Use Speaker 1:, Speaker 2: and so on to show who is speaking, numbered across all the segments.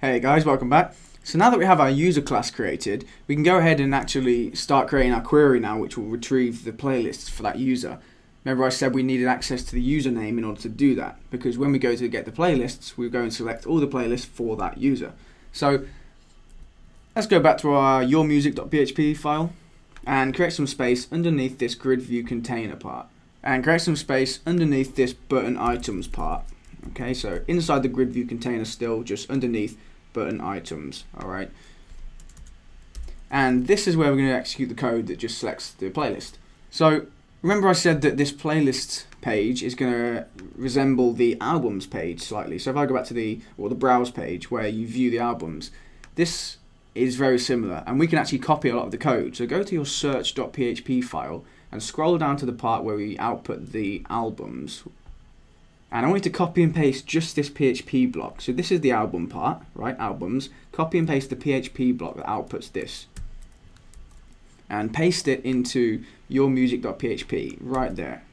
Speaker 1: Hey guys, welcome back. So now that we have our user class created, we can go ahead and actually start creating our query now, which will retrieve the playlists for that user. Remember I said we needed access to the username in order to do that, because when we go to get the playlists, we go and select all the playlists for that user. So let's go back to our yourmusic.php file and create some space underneath this grid view container part, and create some space underneath this button items part. Okay, so inside the grid view container still, just underneath button items. Alright, and this is where we're going to execute the code that just selects the playlist. So remember I said that this playlist page is going to resemble the albums page slightly. So if I go back to the browse page where you view the albums, this is very similar, and we can actually copy a lot of the code. So go to your search.php file and scroll down to the part where we output the albums. And I want you to copy and paste just this PHP block. So this is the album part, right? Albums. Copy and paste the PHP block that outputs this. And paste it into yourmusic.php right there.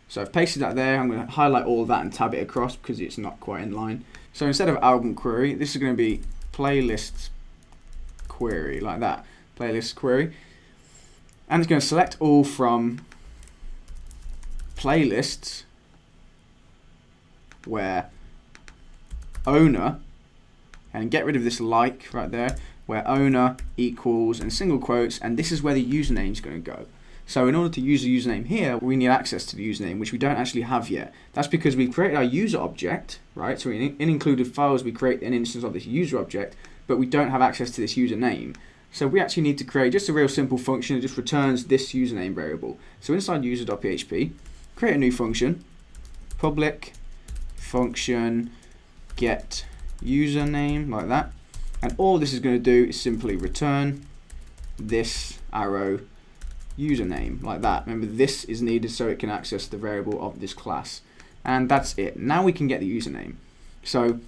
Speaker 1: So I've pasted that there. I'm going to highlight all of that and tab it across because it's not quite in line. So instead of album query, this is going to be playlists query, like that. Playlist query. And it's going to select all from playlists where owner, and get rid of this like right there, where owner equals and single quotes, and this is where the username is going to go. So in order to use the username here, we need access to the username, which we don't actually have yet. That's because we've created our user object, right? So in included files, we create an instance of this user object, but we don't have access to this username. So we actually need to create just a real simple function that just returns this username variable. So inside user.php, create a new function, public function get username, like that, and all this is going to do is simply return this arrow username, like that. Remember, this is needed so it can access the variable of this class, and that's it. Now we can get the username. So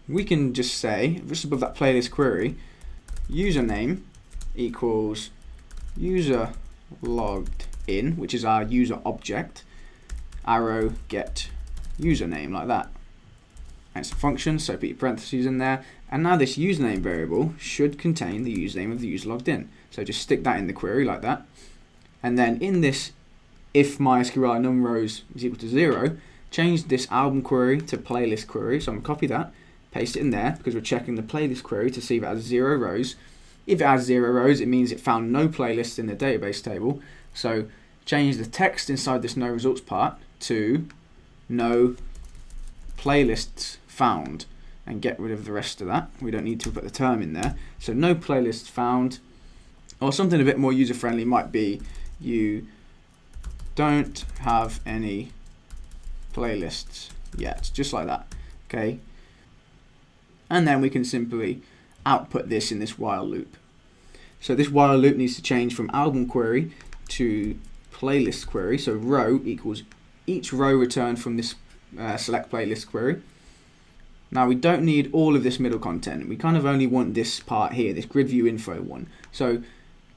Speaker 1: we can just say, just above that playlist query, username equals user logged in, which is our user object, arrow get username, like that. And it's a function, so put your parentheses in there, and now this username variable should contain the username of the user logged in. So just stick that in the query like that, and then in this if mysql numRows is equal to 0, change this album query to playlist query. So I'm going to copy that, paste it in there, because we're checking the playlist query to see if it has 0 rows. If it has 0 rows, it means it found no playlists in the database table. So change the text inside this no results part to no playlists found, and get rid of the rest of that. We don't need to put the term in there. So no playlists found, or something a bit more user friendly might be you don't have any playlists yet, just like that. Okay, and then we can simply output this in this while loop. So this while loop needs to change from album query to playlist query. So row equals each row returned from this select playlist query. Now we don't need all of this middle content. We kind of only want this part here, this grid view info one. So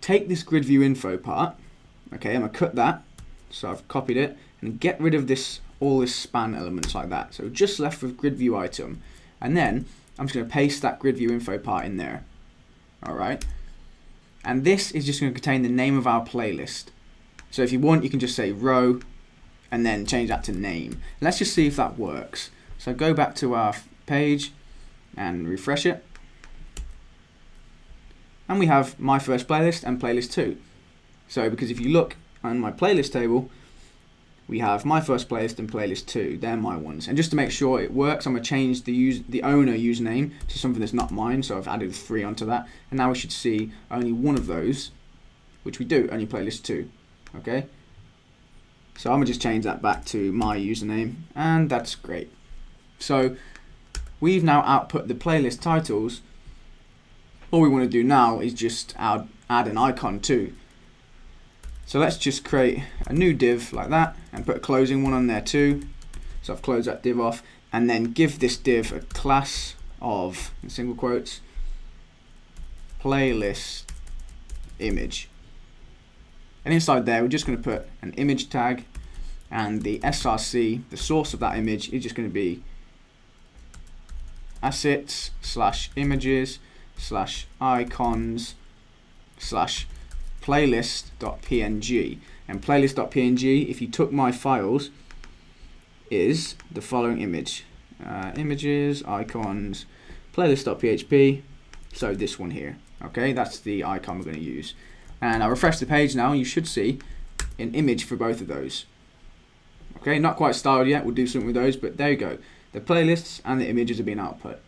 Speaker 1: take this grid view info part. Okay, I'm gonna cut that. So I've copied it and get rid of this, all this span elements like that. So just left with grid view item, and then I'm just gonna paste that grid view info part in there. All right, and this is just gonna contain the name of our playlist. So if you want, you can just say row and then change that to name. Let's just see if that works. So go back to our page and refresh it, and we have my first playlist and playlist 2. So because if you look on my playlist table, we have my first playlist and playlist 2. They're my ones. And just to make sure it works, I'm going to change the owner username to something that's not mine. So I've added 3 onto that, and now we should see only one of those, which we do, only playlist 2. Okay, so I'm going to just change that back to my username, and that's great. So we've now output the playlist titles. All we want to do now is just add an icon too. So let's just create a new div like that and put a closing one on there too. So I've closed that div off, and then give this div a class of, in single quotes, playlist image. And inside there, we're just going to put an image tag, and the src, the source of that image, is just going to be assets slash images slash icons slash playlist.png. And playlist.png, if you took my files, is the following image. Images, icons, playlist.php, so this one here. Okay, that's the icon we're going to use. And I'll refresh the page now, and you should see an image for both of those. Okay, not quite styled yet, we'll do something with those, but there you go. The playlists and the images are being output.